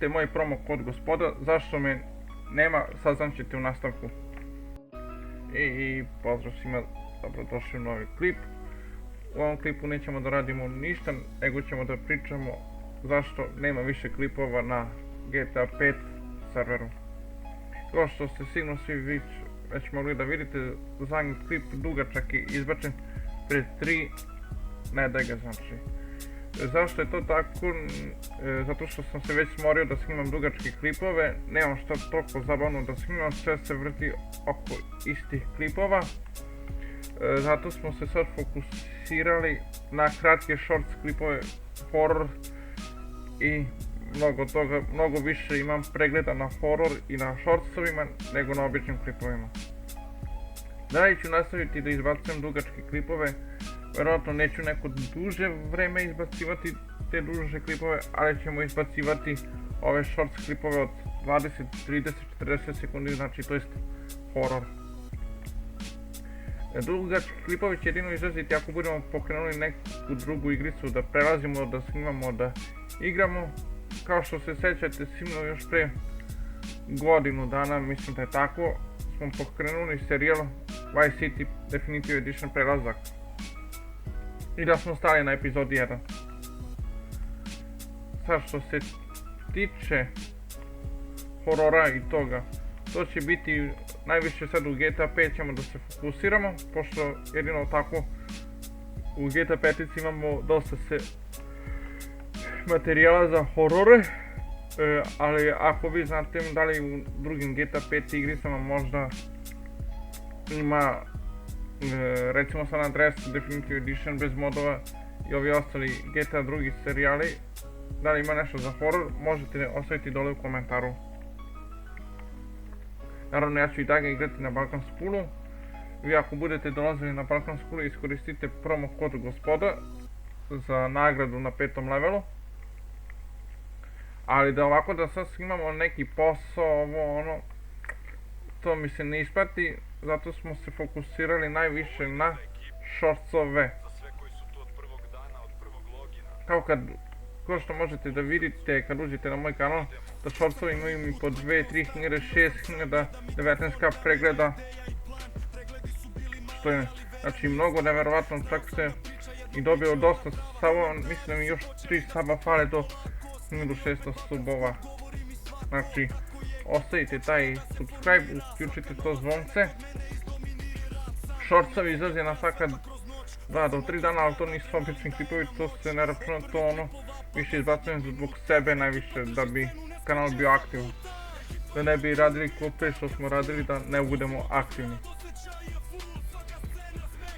te moj promo kod gospoda, zašto me nema, saznaćete u nastavku. I pozdrav svima, dobrodošli u novi klip. U ovom klipu nećemo da radimo ništa, nego ćemo da pričamo zašto nema više klipova na GTA 5 serveru. Kao što ste sigurno svi već mogli da vidite, zadnji klip dugačak je izbačen pred 3 nedelje, znači. Zašto je to tako? Zato što sam se već smorio da snimam dugačke klipove, nemam šta toliko zabavno da snimam, sve se vrti oko istih klipova. Zato smo se sad fokusirali na kratke shorts klipove, horror i mnogo više imam pregleda na horror i na shortsovima nego na običnim klipovima. Dalje ću nastaviti da izbacujem dugačke klipove, vjerojatno neću neko duže vreme izbacivati te duže klipove, ali ćemo izbacivati ove shorts klipove od 20, 30, 40 sekundi, znači to jest horror. Dugački klipovi će jedino izlaziti ako budemo pokrenuli neku drugu igricu, da prelazimo, da snimamo, da igramo. Kao što se sjećate, sigurno još pre godinu dana, mislim da je tako, smo pokrenuli serijal Vice City Definitive Edition prelazak. I da smo stali na epizodi 1. Sad što se tiče horora i toga, to će biti najviše sad u GTA 5 ćemo da se fokusiramo, pošto jedino tako u GTA 5 imamo dosta materijala za horore, ali ako vi znate da li u drugim GTA 5 igricama možda ima recimo San Andreas Definitive Edition bez modova i ovi ostali GTA drugi serijali, da li ima nešto za horor, možete ostaviti dole u komentaru. Naravno, ja ću i dalje igrati na Balkan Spoolu. Vi ako budete dolazili na Balkan Spoolu, iskoristite promo kod gospoda za nagradu na 5. levelu. Ali da ovako da sad imamo neki posao, to mi se ne isplati, zato smo se fokusirali najviše na shortsove. Kao što možete da vidite kad uđete na moj kanal, da shortsovi imaju mi po 2, 3 hiljade, 6 hiljada, 19k pregleda. Što je, znači, mnogo nevjerovatno, čak se i dobio dosta subova, mislim da mi još 3 suba fale do 1600 subova. Znači, ostavite taj subscribe, uključite to zvonce. Shortsovi izlaze na svaka 2 do 3 dana, ali to nisu obični klipovi, to se ne računa, to više izbacujem zbog sebe najviše, da bi kanal bio aktivan. Da ne bi radili ko što smo radili, da ne budemo aktivni.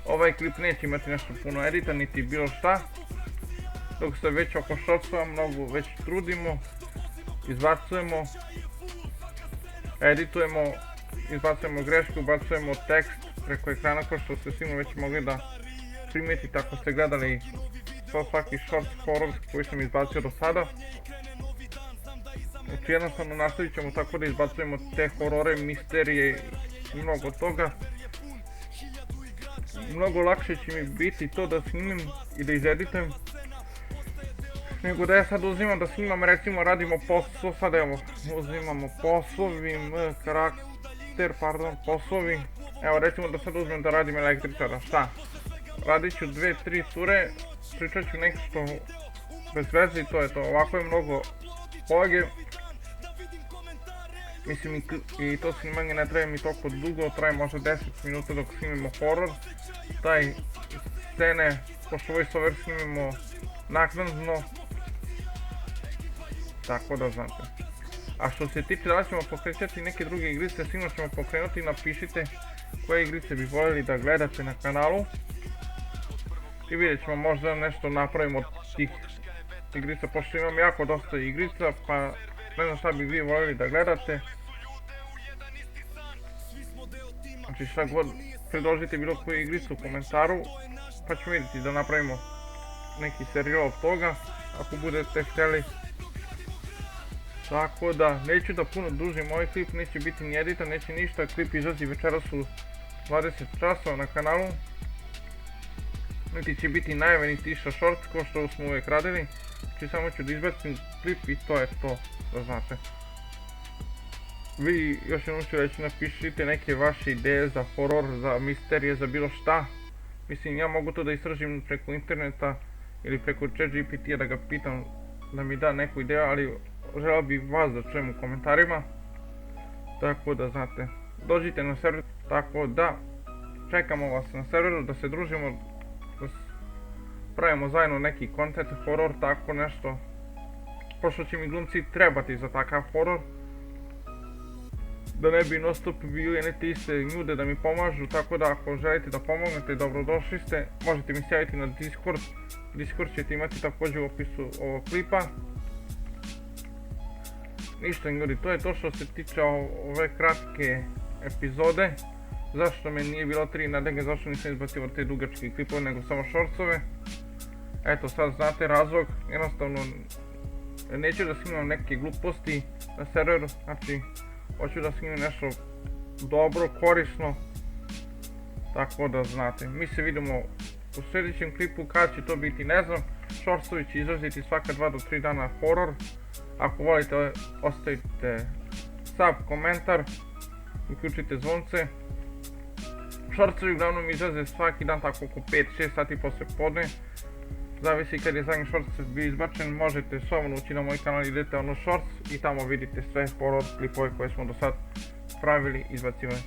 Ovaj klip neće imati nešto puno edita, niti bilo šta. Dok se već oko shortsova mnogo već trudimo, izbacujemo, editujemo, izbacujemo greške, ubacujemo tekst preko ekrana, kao što ste sigurno već mogli da primetite ako ste gledali svaki short horror koji sam izbacio do sada. Znači jednostavno nastavit ćemo tako da izbacujemo te horore, misterije i mnogo toga. Mnogo lakše će mi biti to da snimim i da izeditujem, nego da ja sad uzimam da snimam, recimo radimo posao, sad evo uzimamo poslovi, poslovi. Evo recimo da sad uzmem da radim električara, šta? Radit ću 2-3 ture, pričat ću nešto bez veze i to je to. Ovako je mnogo bolje. Mislim i to snimanje ne traje mi toliko dugo, traje možda 10 minuta dok snimimo horror. Taj scene, pošto voiceover snimimo naknadno, tako da znate. A što se tiče da li ćemo pokrećati neke druge igrice, sigurno ćemo pokrenuti, napišite koje igrice bi voljeli da gledate na kanalu. I vidjet ćemo, možda nešto napravimo od tih igrica, pošto imam jako dosta igrica, pa ne znam šta bi vi voljeli da gledate. Znači šta god, predložite bilo koju igricu u komentaru, pa ćemo vidjeti da napravimo neki serijal od toga, ako budete htjeli. Tako da, neću da puno dužim ovaj klip, neće biti ni edita, neće ništa, klip izlazi večeras u 20 časova na kanalu. Niti će biti najave niti išta shorts, ko što smo uvijek radili. Znači samo ću da izbacim klip i to je to, da znate. Vi još jednom ću reći, napišite neke vaše ideje za horor, za misterije, za bilo šta. Mislim, ja mogu to da istražim preko interneta ili preko ChatGPT-a da ga pitam da mi da neku ideju, ali želeo bih vas da čujem u komentarima. Tako da znate, dođite na server, tako da čekamo vas na serveru da se družimo, da pravimo zajedno neki content, horor, tako nešto. Pošto će mi glumci trebati za takav horor, da ne bi non stop bili jedne te iste ljude da mi pomažu, tako da ako želite da pomognete, dobrodošli ste, možete mi se javiti na Discord. Discord ćete imati također u opisu ovog klipa. Ništa ljudi, to je to što se tiče ove kratke epizode. Zašto me nije bilo 3 na DG, zašto nisam izbacio te dugačke klipove nego samo shortsove. Eto sad znate razlog, jednostavno neću da snimam neke gluposti na serveru, znači hoću da snimim nešto dobro, korisno, tako da znate. Mi se vidimo u sljedećem klipu, kad će to biti ne znam, shortsovi će izlaziti svaka 2 do 3 dana horor. Ako volite ostavite sub, komentar, uključite zvonce. Shortsovi uglavnom izlaze svaki dan tako oko 5-6 sati posle podne. Zavisi kad je zadnji shorts bio izbačen, možete slobodno ući na moj kanal, idete ono shorts i tamo vidite sve horor klipove koje smo do sad pravili, izbacivali.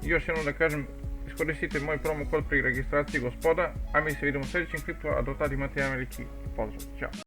I još jednom da kažem, iskoristite moj promo kod pri registraciji gospoda, a mi se vidimo u sljedećem klipu, a do tada imate jedan veliki pozdrav. Ćao!